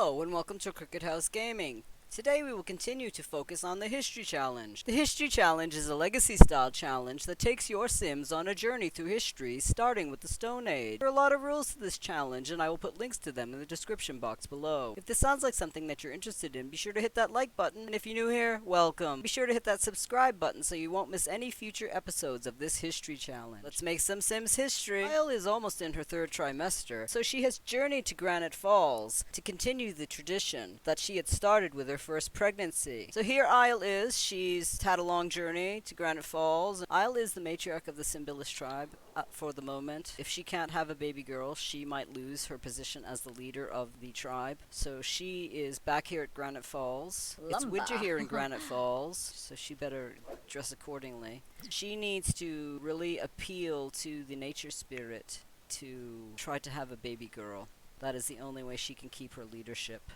Hello and welcome to Cricket House Gaming. Today we will continue to focus on the History Challenge. The History Challenge is a legacy-style challenge that takes your Sims on a journey through history, starting with the Stone Age. There are a lot of rules to this challenge, and I will put links to them in the description box below. If this sounds like something that you're interested in, be sure to hit that like button, and if you're new here, welcome. Be sure to hit that subscribe button so you won't miss any future episodes of this History Challenge. Let's make some Sims history. Kyle is almost in her third trimester, so she has journeyed to Granite Falls to continue the tradition that she had started with her first pregnancy. So here Isle is. She's had a long journey to Granite Falls. Isle is the matriarch of the Simbilis tribe for the moment. If she can't have a baby girl, she might lose her position as the leader of the tribe. So she is back here at Granite Falls. It's winter here in Granite Falls, so she better dress accordingly. She needs to really appeal to the nature spirit to try to have a baby girl. That is the only way she can keep her leadership.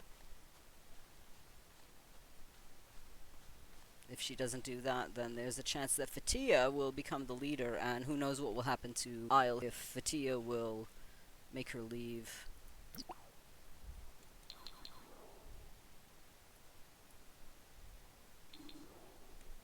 If she doesn't do that, then there's a chance that Fatia will become the leader, and who knows what will happen to Isle if Fatia will make her leave.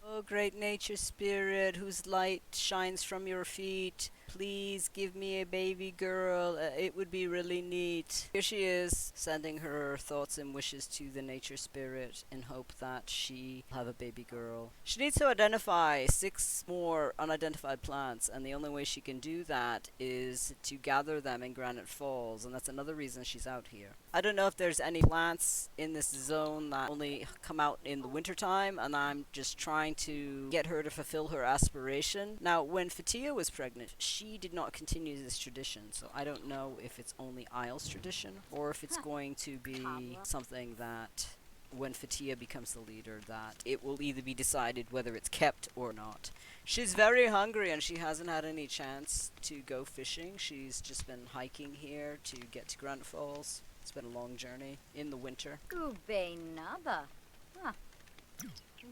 Oh, great nature spirit, whose light shines from your feet, please give me a baby girl. It would be really neat. Here she is, sending her thoughts and wishes to the nature spirit in hope that she will have a baby girl. She needs to identify 6 more unidentified plants, and the only way she can do that is to gather them in Granite Falls, and that's another reason she's out here. I don't know if there's any plants in this zone that only come out in the wintertime, and I'm just trying to get her to fulfill her aspiration. Now, when Fatia was pregnant, she did not continue this tradition, so I don't know if it's only Isle's tradition, or if it's going to be something that when Fatia becomes the leader, that it will either be decided whether it's kept or not. She's very hungry and she hasn't had any chance to go fishing. She's just been hiking here to get to Granite Falls. It's been a long journey in the winter. Naba.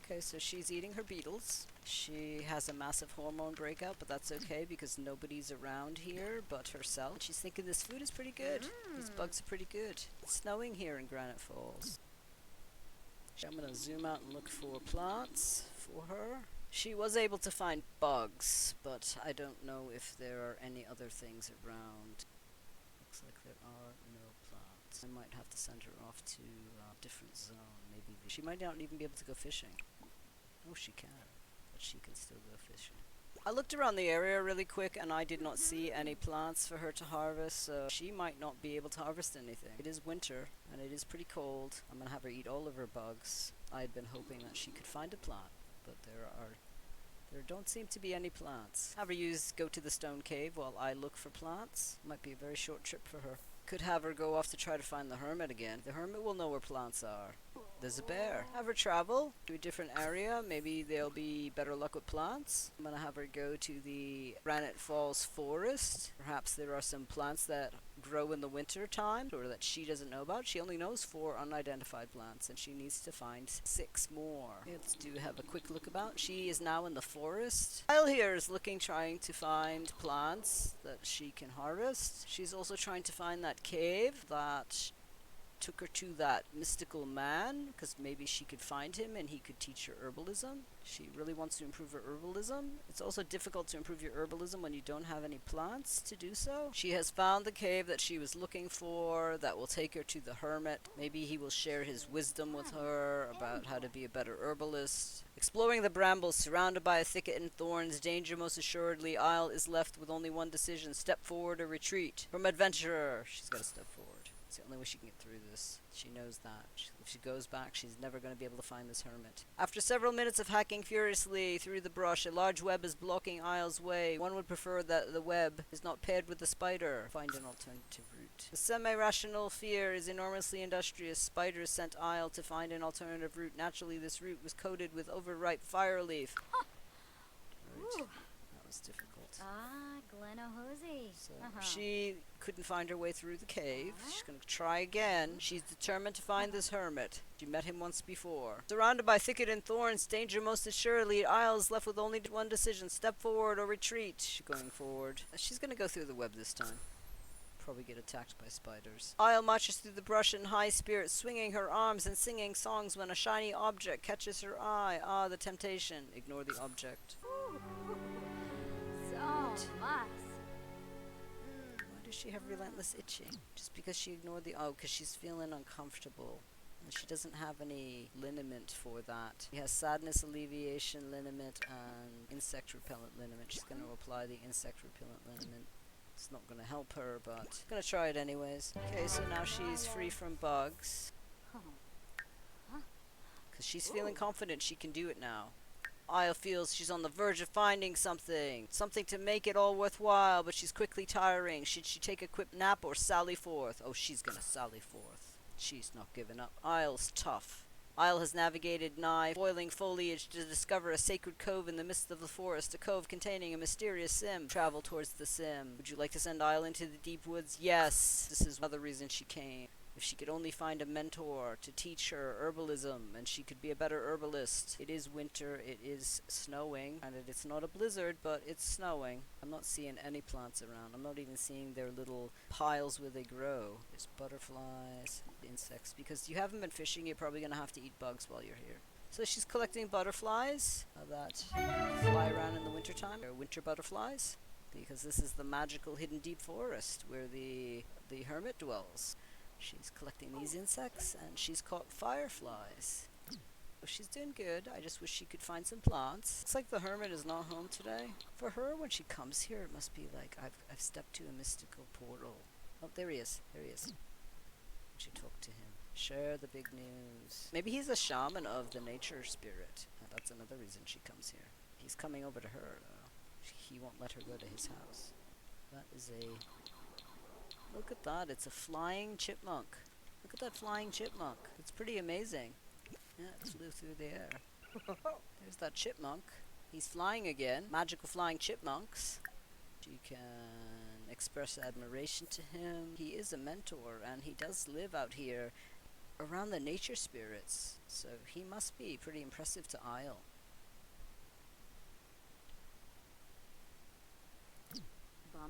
Okay, so she's eating her beetles. She has a massive hormone breakout, but that's okay because nobody's around here but herself. She's thinking this food is pretty good. These bugs are pretty good. It's snowing here in Granite Falls. I'm gonna zoom out and look for plants for her. She was able to find bugs, but I don't know if there are any other things around. Looks like there are no plants. I might have to send her off to a different zone. Maybe she might not even be able to go fishing. Oh, she can, but she can still go fishing. I looked around the area really quick and I did not see any plants for her to harvest, so she might not be able to harvest anything. It is winter and it is pretty cold. I'm gonna have her eat all of her bugs. I had been hoping that she could find a plant, but there don't seem to be any plants. Have her go to the stone cave while I look for plants. Might be a very short trip for her. Could have her go off to try to find the hermit again. The hermit will know where plants are. There's a bear. Have her travel to a different area. Maybe there'll be better luck with plants. I'm gonna have her go to the Granite Falls forest. Perhaps there are some plants that grow in the winter time or that she doesn't know about. She only knows 4 unidentified plants and she needs to find 6 more. Let's have a quick look about. She is now in the forest. Kyle here is trying to find plants that she can harvest. She's also trying to find that cave that took her to that mystical man, because maybe she could find him and he could teach her herbalism. She really wants to improve her herbalism. It's also difficult to improve your herbalism when you don't have any plants to do so. She has found the cave that she was looking for that will take her to the hermit. Maybe he will share his wisdom with her about how to be a better herbalist. Exploring the brambles, surrounded by a thicket and thorns, danger most assuredly, Isle is left with only one decision: step forward or retreat. From adventurer, she's got to step forward. It's the only way she can get through this. She knows that. If she goes back, she's never going to be able to find this hermit. After several minutes of hacking furiously through the brush, a large web is blocking Isle's way. One would prefer that the web is not paired with the spider. Find an alternative route. The semi-rational fear is enormously industrious. Spiders sent Isle to find an alternative route. Naturally, this route was coated with overripe fire leaf. Right. That was difficult. Glenohosie. So she couldn't find her way through the cave. She's going to try again. She's determined to find this hermit. She met him once before. Surrounded by thicket and thorns, danger most assuredly, Isle is left with only one decision: step forward or retreat. She's going forward. She's going to go through the web this time. probably get attacked by spiders. Isle marches through the brush in high spirits, swinging her arms and singing songs when a shiny object catches her eye. Ah, the temptation. Ignore the object. So much. Why does she have relentless itching? Just because she ignored the... Oh, because she's feeling uncomfortable. And she doesn't have any liniment for that. She has sadness alleviation liniment and insect repellent liniment. She's going to apply the insect repellent liniment. It's not going to help her, but I'm going to try it anyways. Okay, so now she's free from bugs. Because she's feeling confident she can do it now. Isle feels she's on the verge of finding something. Something to make it all worthwhile, but she's quickly tiring. Should she take a quick nap or sally forth? Oh, she's going to sally forth. She's not giving up. Isle's tough. Isle has navigated nigh boiling foliage to discover a sacred cove in the midst of the forest, a cove containing a mysterious sim. Travel towards the sim. Would you like to send Isle into the deep woods? Yes. This is another reason she came. If she could only find a mentor to teach her herbalism, and she could be a better herbalist. It is winter, it is snowing, and it's not a blizzard, but it's snowing. I'm not seeing any plants around. I'm not even seeing their little piles where they grow. There's butterflies, insects. Because you haven't been fishing, you're probably going to have to eat bugs while you're here. So she's collecting butterflies that fly around in the wintertime. They're winter butterflies, because this is the magical hidden deep forest where the hermit dwells. She's collecting these insects, and she's caught fireflies. So she's doing good. I just wish she could find some plants. Looks like the hermit is not home today. For her, when she comes here, it must be like I've stepped to a mystical portal. Oh, there he is. There he is. She talk to him. Share the big news. Maybe he's a shaman of the nature spirit. That's another reason she comes here. He's coming over to her, though. He won't let her go to his house. That is a... Look at that, it's a flying chipmunk. Look at that flying chipmunk. It's pretty amazing. Yeah, it flew through the air. There's that chipmunk. He's flying again. Magical flying chipmunks. You can express admiration to him. He is a mentor, and he does live out here around the nature spirits. So he must be pretty impressive to Isle.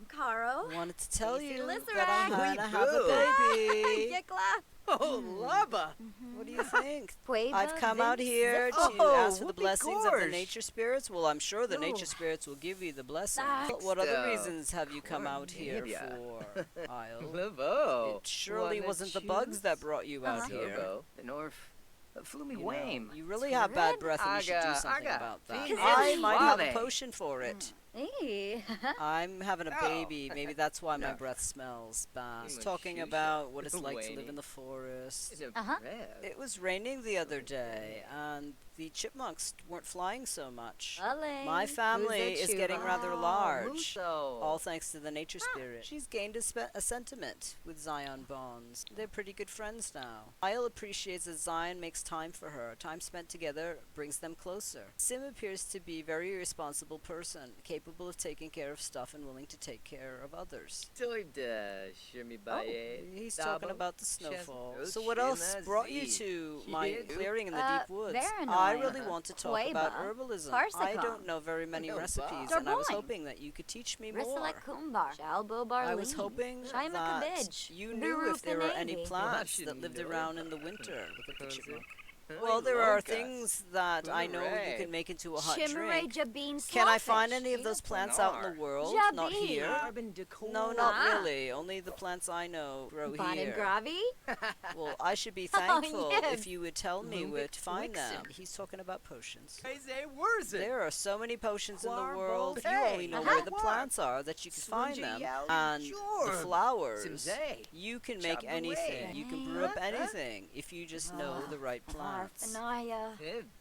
Caro. Wanted to tell you Lizard. that I'm gonna have a baby. Oh, Lubba! What do you think? Pueba, I've come out here to Oh, ask for the whoopee blessings of the gorge. nature spirits. Well, I'm sure the Oh. nature spirits will give you the blessing. Thanks, What other though. reasons have you come out here Cornelia. for, Isle? Lubbo! It surely Wanna wasn't the bugs that brought you out Uh-huh. here. Lubbo, the North, flew me You know, wame. you really have bad breath, and you should do Aga, something aga. about that. Feel I it. might have a Suave. potion for it. Hey. I'm having a Oh. baby. Maybe that's why my No. breath smells bad. You Talking Shusha. about what it's like to live Waiting. in the forest. Is it Uh-huh. red? It was raining the other day, and the chipmunks weren't flying so much. Ole. My family Who's is a getting chuba? rather large, Muso. all thanks to the nature spirit. She's gained a sentiment with Zion Bonds. They're pretty good friends now. Isle appreciates that Zion makes time for her. Time spent together brings them closer. Sim appears to be a very responsible person, capable of taking care of stuff and willing to take care of others. Toida, shirmi Oh, baye. he's Dabo, talking about the Chas- snowfall. Oh, So what else Shina brought you Z. to She my did. clearing in the deep woods? very I annoying. really want to talk about Pueba, herbalism. Corsica. I don't know very many No, recipes, bah. and I was Darboin. hoping that you could teach me more. Rissalek Kumbar. Shalbo Barley. I was hoping Shaima that Cabbage. you knew if there were any Navy. plants Well, I that lived shouldn't around know. in the winter. Look at the Does it? chipmunk. Huh? Well, there are Loca. things that I know you Hooray. can make into a hot Shimmeray drink. Jabin Can I find Slawfish. any of those Yeah, plants out in Bernard. the world? Not Jabi. here. Carbon decor. No, not Ah. really. Only the plants I know grow Bon and here. Gravi? Well, I should be thankful yes. if you would tell me where Lubic to find them. Wixen. He's talking about potions. I say, where's it? There are so many potions in the Quarbo. world. You Hey, only know uh-huh. where the plants are that you can find them. Slungy And the Jorb. flowers. Simzay. You can make Chabouet. anything. You can brew up Huh? anything if you just know the right plants. Parfanaya.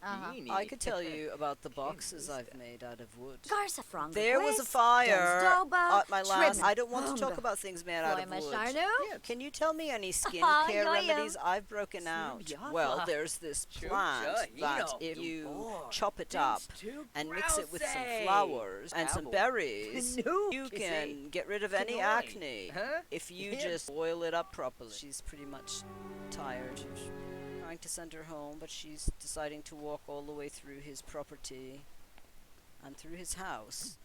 Uh-huh. I could tell you about the boxes I've made out of wood. Garza Frong. There was a fire at my last. I don't want to talk about things made out of wood. Sharno? Can you tell me any skincare Yo-yo. remedies I've broken out? Sumbiafa. Well, there's this plant that if you chop it up and mix it with some flowers and some Apple. berries, No, you kissy. can get rid of any Canoy. acne Huh? if you Yeah. just boil it up properly. She's pretty much tired. She's trying to send her home, but she's deciding to walk all the way through his property and through his house.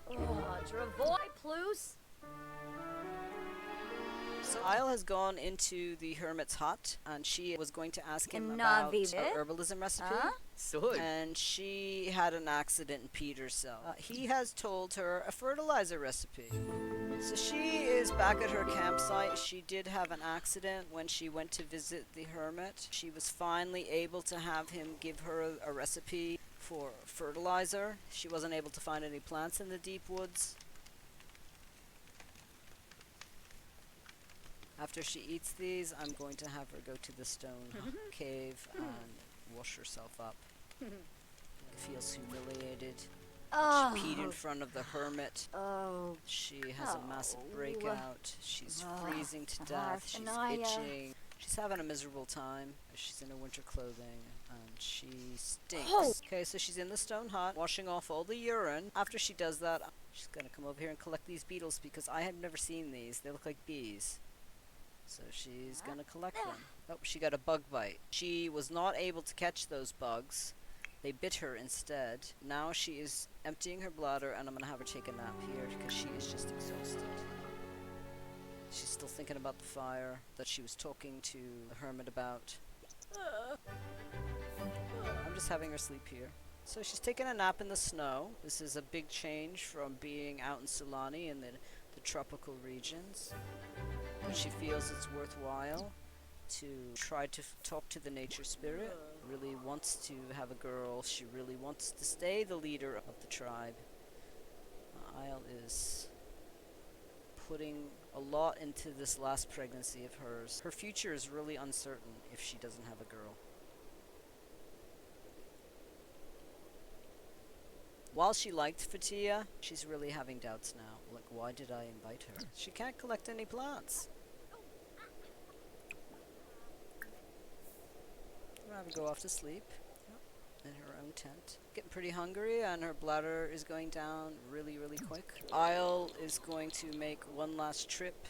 Oh, Dravoy, plus. So Isle has gone into the hermit's hut, and she was going to ask him Can about be a bit. herbalism recipe. Huh? Sword. And she had an accident and peed herself. He has told her a fertilizer recipe. So she is back at her campsite. She did have an accident when she went to visit the hermit. She was finally able to have him give her a recipe for fertilizer. She wasn't able to find any plants in the deep woods. After she eats these, I'm going to have her go to the stone cave and wash herself up. Feels humiliated. Oh. She peed in front of the hermit. Oh. She has a massive breakout. She's freezing to death. She's Anaya. itching. She's having a miserable time. She's in her winter clothing and she stinks. Oh. Okay, so she's in the stone hut, washing off all the urine. After she does that, she's gonna come over here and collect these beetles because I have never seen these. They look like bees. So she's gonna collect them. Oh, she got a bug bite. She was not able to catch those bugs. They bit her instead. Now she is emptying her bladder, and I'm gonna have her take a nap here because she is just exhausted. She's still thinking about the fire that she was talking to the hermit about. I'm just having her sleep here. So she's taking a nap in the snow. This is a big change from being out in Sulani in the tropical regions. But she feels it's worthwhile to try to talk to the nature spirit. Really wants to have a girl. She really wants to stay the leader of the tribe. Isle is putting a lot into this last pregnancy of hers. Her future is really uncertain if she doesn't have a girl. While she liked Fatia, she's really having doubts now. Like, why did I invite her? She can't collect any plants. I'm gonna have her go off to sleep in her own tent. Getting pretty hungry and her bladder is going down really, really quick. Isle is going to make one last trip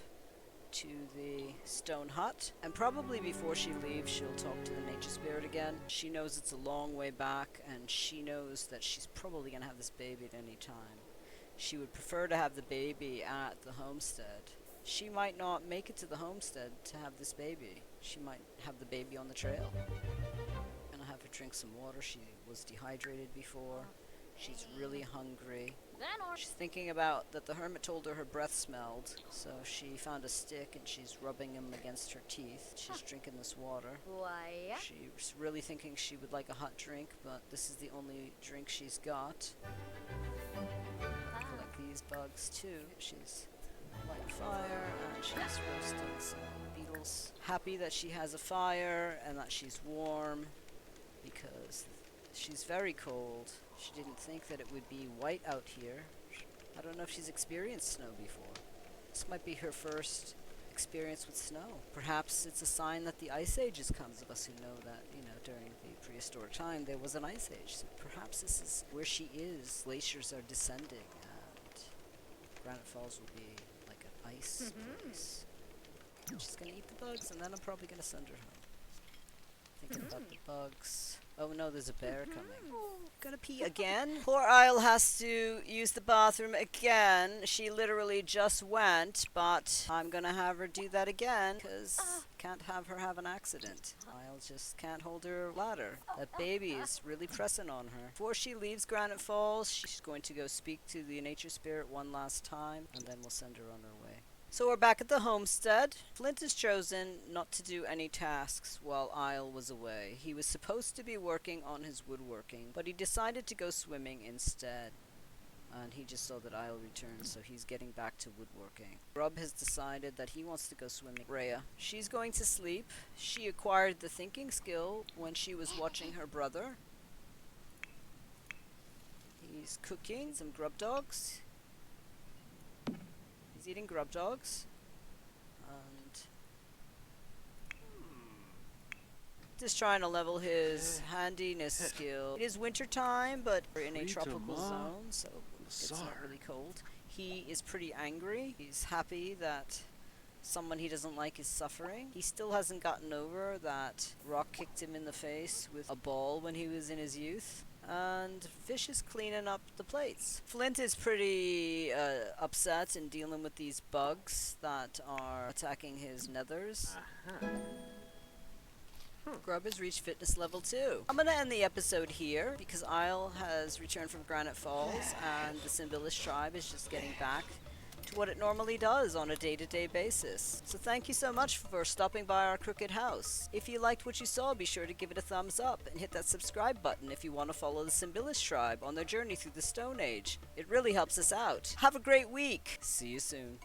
to the stone hut, and probably before she leaves she'll talk to the nature spirit again. She knows it's a long way back, and she knows that she's probably gonna have this baby at any time. She would prefer to have the baby at the homestead. She might not make it to the homestead to have this baby. She might have the baby on the trail. Gonna have her drink some water. She was dehydrated before. She's really hungry. She's thinking about that the hermit told her her breath smelled, so she found a stick and she's rubbing him against her teeth. She's drinking this water. Why? She's really thinking she would like a hot drink, but this is the only drink she's got. Collect these bugs too. She's lighting fire and she's roasting some beetles. Happy that she has a fire and that she's warm because she's very cold. She didn't think that it would be white out here. I don't know if she's experienced snow before. This might be her first experience with snow. Perhaps it's a sign that the ice age is coming. Those of us who know that, during the prehistoric time there was an ice age. So perhaps this is where she is. Glaciers are descending and Granite Falls will be like an ice place. She's gonna eat the bugs and then I'm probably gonna send her home. Thinking about the bugs. Oh no, there's a bear coming. Gonna pee again? Poor Isle has to use the bathroom again. She literally just went, but I'm gonna have her do that again, because can't have her have an accident. Isle just can't hold her bladder. That baby is really pressing on her. Before she leaves Granite Falls, she's going to go speak to the nature spirit one last time, and then we'll send her on her way. So we're back at the homestead. Flint has chosen not to do any tasks while Isle was away. He was supposed to be working on his woodworking, but he decided to go swimming instead. And he just saw that Isle returned, so he's getting back to woodworking. Grub has decided that he wants to go swimming. Rhea, she's going to sleep. She acquired the thinking skill when she was watching her brother. He's cooking some grub dogs. He's eating grub dogs, and just trying to level his handiness skill. It is winter time, but we're in a tropical zone, so it's not really cold. He is pretty angry. He's happy that someone he doesn't like is suffering. He still hasn't gotten over that Rock kicked him in the face with a ball when he was in his youth. And Fish is cleaning up the plates. Flint is pretty upset in dealing with these bugs that are attacking his nethers. Grub has reached fitness level 2. I'm gonna end the episode here because Isle has returned from Granite Falls and the Symbolist tribe is just getting back to what it normally does on a day-to-day basis. So thank you so much for stopping by our crooked house. If you liked what you saw, be sure to give it a thumbs up and hit that subscribe button if you want to follow the Symbolist tribe on their journey through the Stone Age. It really helps us out. Have a great week. See you soon.